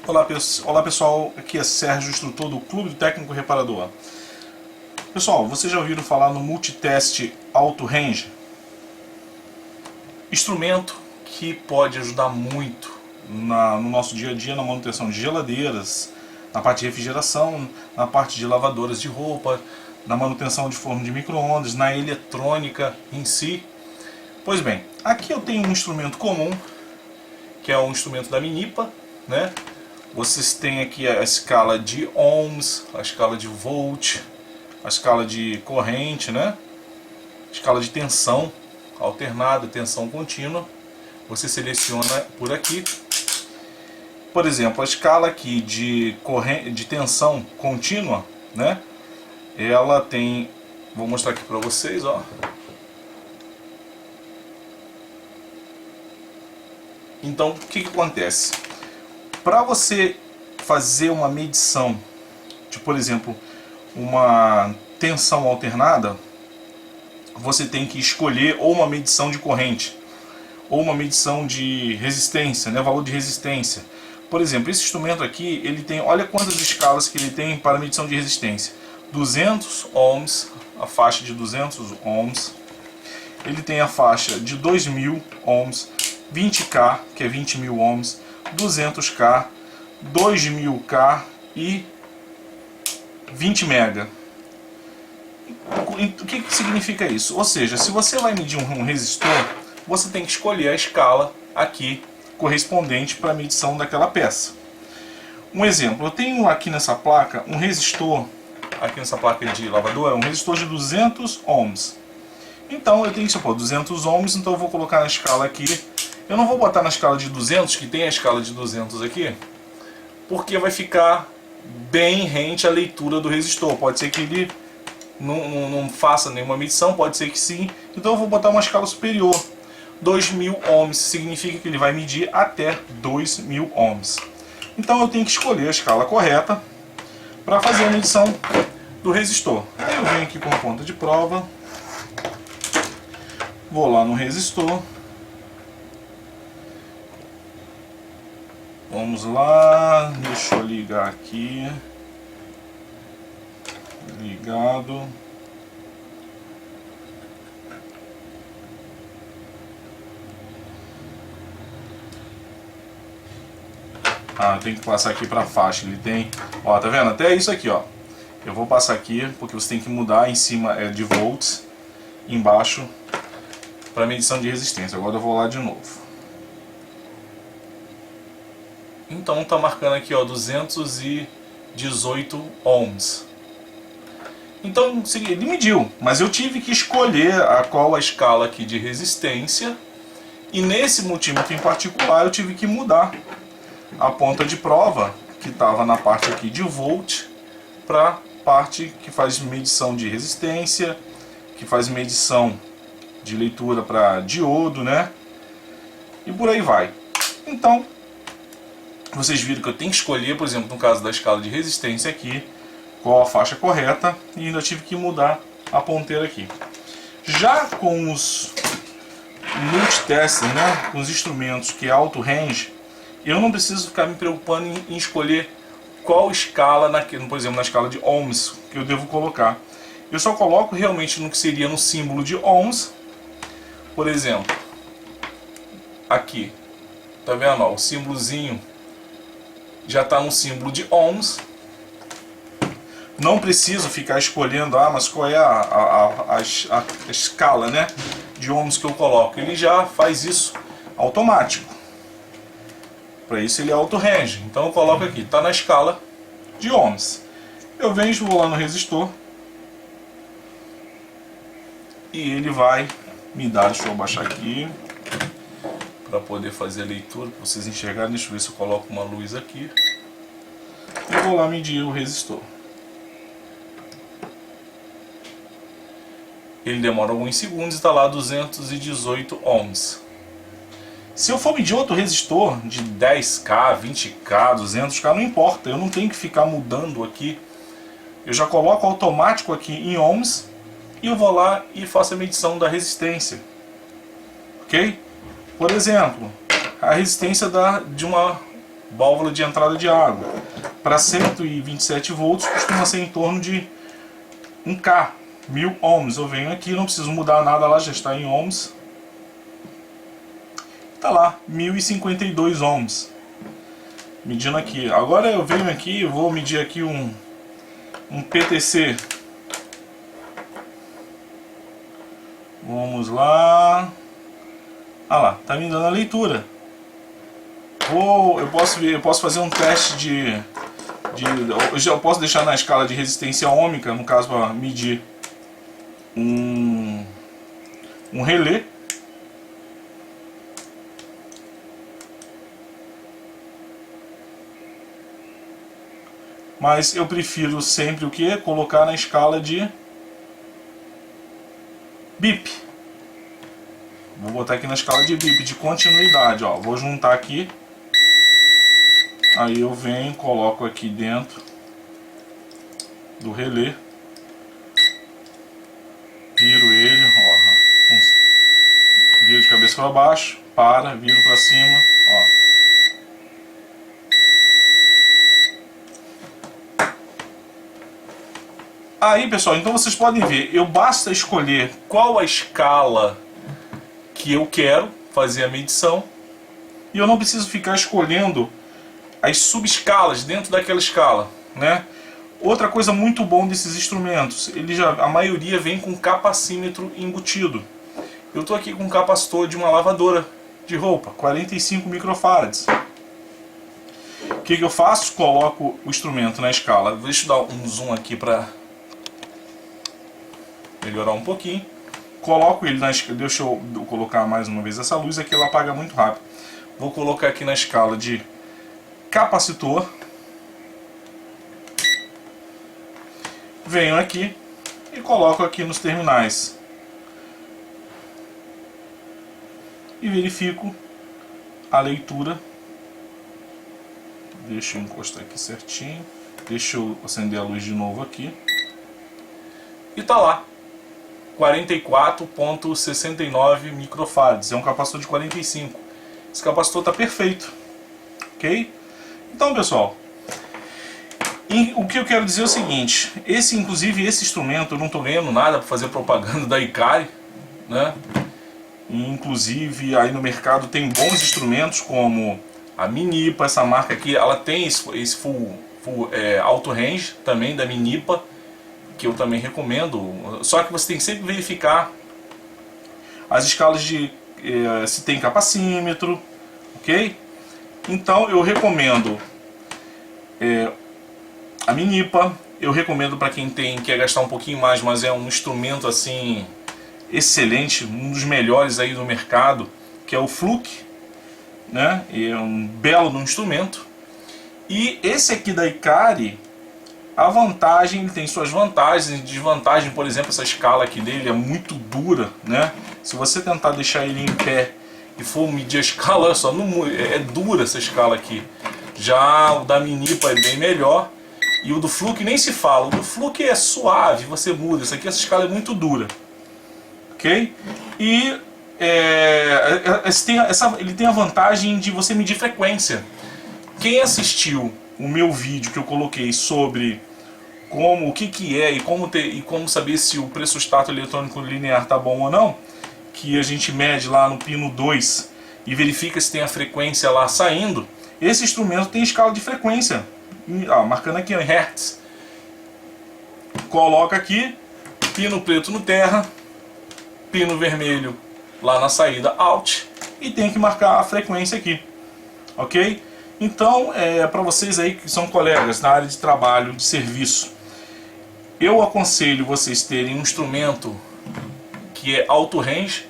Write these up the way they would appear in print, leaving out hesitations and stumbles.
Olá pessoal, aqui é Sérgio, instrutor do Clube do Técnico Reparador. Pessoal, vocês já ouviram falar no Multitest Auto Range? Instrumento que pode ajudar muito no nosso dia a dia na manutenção de geladeiras, na parte de refrigeração, na parte de lavadoras de roupa, na manutenção de forno de micro-ondas, na eletrônica em si. Pois bem, aqui eu tenho um instrumento comum, que é um instrumento da Minipa, né? Vocês têm aqui a escala de ohms, a escala de volt, a escala de corrente, né? A escala de tensão alternada, tensão contínua. Você seleciona por aqui. Por exemplo, a escala aqui de tensão contínua, né? Ela tem, vou mostrar aqui para vocês, ó. Então, o que acontece? Para você fazer uma medição de, por exemplo, uma tensão alternada, você tem que escolher ou uma medição de corrente, ou uma medição de resistência, né, valor de resistência. Por exemplo, esse instrumento aqui, ele tem, olha quantas escalas que ele tem para medição de resistência. 200 ohms, a faixa de 200 ohms. Ele tem a faixa de 2000 ohms, 20K, que é 20.000 ohms, 200K, 2000K e 20 mega. O que significa isso? Ou seja, se você vai medir um resistor, você tem que escolher a escala aqui correspondente para a medição daquela peça. Um exemplo, eu tenho aqui nessa placa um resistor, aqui nessa placa de lavadora, um resistor de 200 ohms. Então eu tenho que supor 200 ohms, então eu vou colocar na escala aqui. Eu não vou botar na escala de 200, que tem a escala de 200 aqui, porque vai ficar bem rente à leitura do resistor. Pode ser que ele não faça nenhuma medição, pode ser que sim. Então eu vou botar uma escala superior. 2000 ohms significa que ele vai medir até 2000 ohms. Então eu tenho que escolher a escala correta para fazer a medição do resistor. Aí eu venho aqui com a ponta de prova, vou lá no resistor. Vamos lá, deixa eu ligar aqui. Ligado. Tem que passar aqui para a faixa. Ele tem, ó, tá vendo? Até isso aqui, ó. Eu vou passar aqui porque você tem que mudar. Em cima é de volts, embaixo para medição de resistência. Agora eu vou lá de novo. Então tá marcando aqui, ó, 218 ohms. Então ele mediu, mas eu tive que escolher qual a escala aqui de resistência. E nesse multímetro em particular eu tive que mudar a ponta de prova, que estava na parte aqui de volt, para a parte que faz medição de resistência, que faz medição de leitura para diodo, né? E por aí vai. Então vocês viram que eu tenho que escolher, por exemplo, no caso da escala de resistência aqui, qual a faixa correta, e ainda tive que mudar a ponteira aqui. Já com os multitesters, né, com os instrumentos que é Auto Range, eu não preciso ficar me preocupando em escolher qual escala, por exemplo, na escala de ohms que eu devo colocar. Eu só coloco realmente no que seria no símbolo de ohms. Por exemplo, aqui, tá vendo, ó, o símbolozinho já está no símbolo de ohms. Não preciso ficar escolhendo, mas qual é a escala, né, de ohms que eu coloco. Ele já faz isso automático. Para isso ele é auto range. Então eu coloco aqui, está na escala de ohms. Eu venho, vou lá no resistor e ele vai me dar, deixa eu baixar aqui para poder fazer a leitura, para vocês enxergarem. Deixa eu ver se eu coloco uma luz aqui. Eu vou lá medir o resistor. Ele demora alguns segundos e está lá 218 ohms. Se eu for medir outro resistor de 10K, 20K, 200K, não importa. Eu não tenho que ficar mudando aqui. Eu já coloco automático aqui em ohms e eu vou lá e faço a medição da resistência. Ok? Por exemplo, a resistência de uma válvula de entrada de água. Para 127 volts costuma ser em torno de 1K, 1000 ohms. Eu venho aqui, não preciso mudar nada lá, já está em ohms. Está lá, 1052 ohms. Medindo aqui. Agora eu venho aqui, eu vou medir aqui um PTC. Vamos lá. Ah lá, tá me dando a leitura. Eu posso fazer um teste eu posso deixar na escala de resistência ohmica, no caso para medir um relé. Mas eu prefiro sempre o que? Colocar na escala de BIP. Vou botar aqui na escala de BIP, de continuidade. Ó. Vou juntar aqui. Aí eu venho, coloco aqui dentro do relé. Viro ele, ó. Viro de cabeça para baixo, viro para cima, ó. Aí, pessoal, então vocês podem ver, basta escolher qual a escala que eu quero fazer a medição e eu não preciso ficar escolhendo as subescalas dentro daquela escala, né? Outra coisa muito bom desses instrumentos, a maioria vem com capacímetro embutido. Eu estou aqui com um capacitor de uma lavadora de roupa, 45 microfarads. O que eu faço? Coloco o instrumento na escala. Deixa eu dar um zoom aqui para melhorar um pouquinho. Coloco ele na escala. Deixa eu colocar mais uma vez essa luz aqui, ela apaga muito rápido. Vou colocar aqui na escala de capacitor. Venho aqui e coloco aqui nos terminais. E verifico a leitura. Deixa eu encostar aqui certinho. Deixa eu acender a luz de novo aqui. E tá lá. 44.69 microfarads. É um capacitor de 45. Esse capacitor está perfeito. Ok? Então, pessoal, o que eu quero dizer é o seguinte. Inclusive, esse instrumento, eu não estou ganhando nada para fazer propaganda da Ikari, né? Inclusive, aí no mercado tem bons instrumentos como a Minipa. Essa marca aqui, ela tem esse full alto range também da Minipa, que eu também recomendo. Só que você tem que sempre verificar as escalas se tem capacímetro, ok? Então eu recomendo a Minipa. Eu recomendo para quem quer gastar um pouquinho mais, mas é um instrumento assim excelente, um dos melhores aí do mercado, que é o Fluke, né? É um belo instrumento. E esse aqui da Ikari, a vantagem, ele tem suas vantagens e desvantagens. Por exemplo, essa escala aqui dele é muito dura, né? Se você tentar deixar ele em pé e for medir a escala, olha só, é dura essa escala aqui. Já o da Minipa é bem melhor. E o do Fluke nem se fala. O do Fluke é suave, você muda. Essa escala é muito dura. Ok? E ele tem a vantagem de você medir frequência. Quem assistiu o meu vídeo que eu coloquei sobre o que é e como saber se o pressostato eletrônico linear está bom ou não, que a gente mede lá no pino 2 e verifica se tem a frequência lá saindo, esse instrumento tem escala de frequência, marcando aqui em Hertz. Coloca aqui, pino preto no terra, pino vermelho lá na saída out, e tem que marcar a frequência aqui, ok? Então, para vocês aí que são colegas na área de trabalho, de serviço, eu aconselho vocês terem um instrumento que é alto range.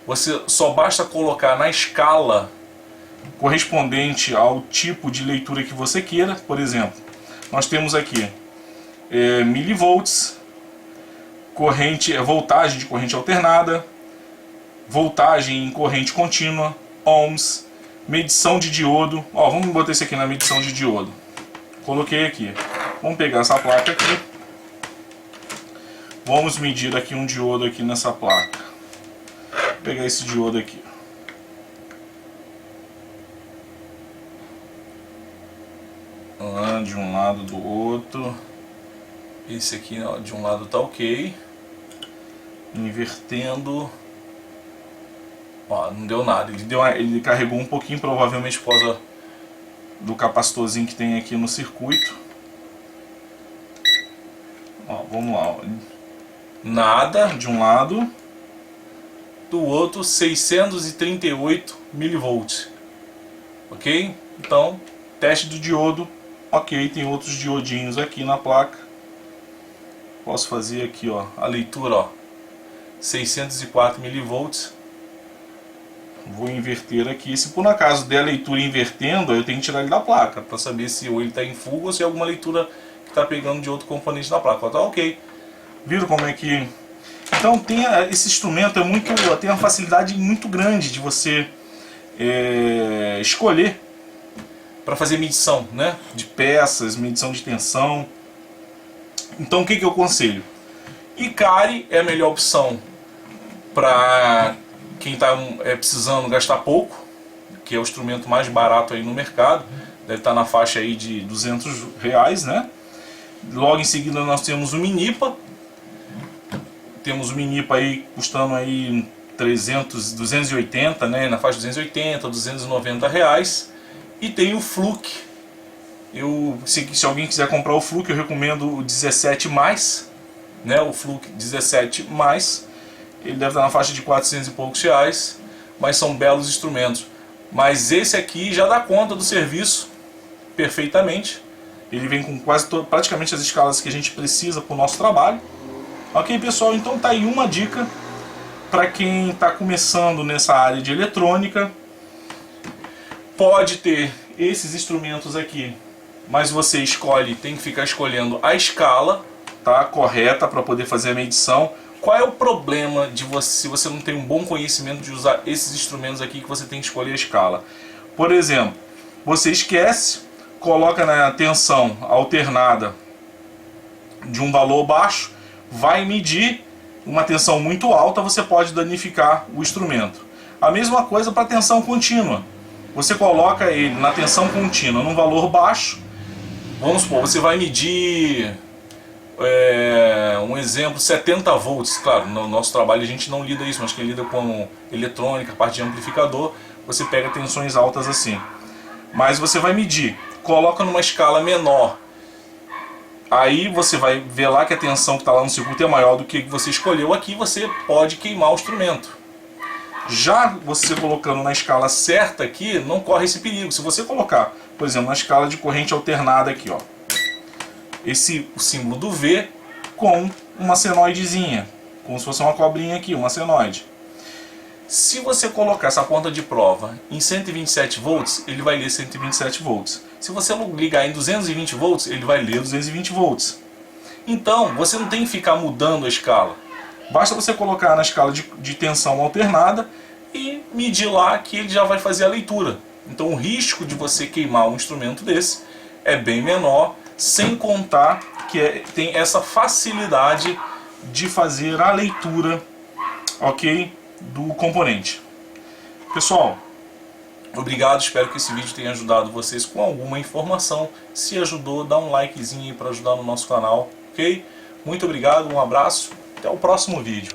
Você só basta colocar na escala correspondente ao tipo de leitura que você queira. Por exemplo, nós temos aqui milivolts, voltagem de corrente alternada, voltagem em corrente contínua, ohms, medição de diodo. Vamos botar isso aqui na medição de diodo. Coloquei aqui. Vamos pegar essa placa aqui. Vamos medir aqui um diodo aqui nessa placa. Vou pegar esse diodo aqui. De um lado do outro. Esse aqui, ó, de um lado tá ok. Invertendo. Ó, não deu nada. Ele carregou um pouquinho, provavelmente por causa do capacitorzinho que tem aqui no circuito. Ó, vamos lá. Ó. Nada de um lado. Do outro, 638 mV. Ok? Então, teste do diodo. Ok, tem outros diodinhos aqui na placa. Posso fazer aqui, ó, a leitura, ó, 604 mV. Vou inverter aqui. Se por acaso der a leitura invertendo, eu tenho que tirar ele da placa para saber se ou ele está em fuga ou se é alguma leitura que está pegando de outro componente da placa. Ó, tá ok. Viram como é que... Então esse instrumento tem uma facilidade muito grande de você escolher para fazer medição, né, de peças, medição de tensão. Então o que eu aconselho? Ikari é a melhor opção para quem está precisando gastar pouco, que é o instrumento mais barato aí no mercado, deve estar na faixa aí de R$200, né? Logo em seguida nós temos o Minipa. Temos o Minipa aí custando aí 280, né? Na faixa de 280, R$290. E tem o Fluke. Se alguém quiser comprar o Fluke, eu recomendo o 17+, né? O Fluke 17+. Ele deve estar na faixa de 400 e poucos reais, mas são belos instrumentos. Mas esse aqui já dá conta do serviço perfeitamente. Ele vem com praticamente as escalas que a gente precisa para o nosso trabalho. Ok, pessoal? Então tá aí uma dica para quem está começando nessa área de eletrônica. Pode ter esses instrumentos aqui, mas você tem que ficar escolhendo a escala, tá, correta para poder fazer a medição. Qual é o problema de se você não tem um bom conhecimento de usar esses instrumentos aqui que você tem que escolher a escala? Por exemplo, você esquece, coloca na tensão alternada de um valor baixo, vai medir uma tensão muito alta, você pode danificar o instrumento. A mesma coisa para a tensão contínua. Você coloca ele na tensão contínua num valor baixo, vamos supor, você vai medir... um exemplo, 70 volts. Claro, no nosso trabalho a gente não lida isso, mas quem lida com eletrônica, parte de amplificador, você pega tensões altas assim. Mas você vai medir, coloca numa escala menor, aí você vai ver lá que a tensão que está lá no circuito é maior do que você escolheu aqui, você pode queimar o instrumento. Já você colocando na escala certa aqui, não corre esse perigo. Se você colocar, por exemplo, na escala de corrente alternada aqui, ó, o símbolo do V com uma senoidezinha, como se fosse uma cobrinha aqui, uma senoide. Se você colocar essa ponta de prova em 127 volts, ele vai ler 127 volts. Se você ligar em 220 volts, ele vai ler 220 volts. Então, você não tem que ficar mudando a escala. Basta você colocar na escala de tensão alternada e medir lá que ele já vai fazer a leitura. Então, o risco de você queimar um instrumento desse é bem menor, sem contar que tem essa facilidade de fazer a leitura, ok, do componente. Pessoal, obrigado, espero que esse vídeo tenha ajudado vocês com alguma informação. Se ajudou, dá um likezinho aí para ajudar no nosso canal, ok? Muito obrigado, um abraço, até o próximo vídeo.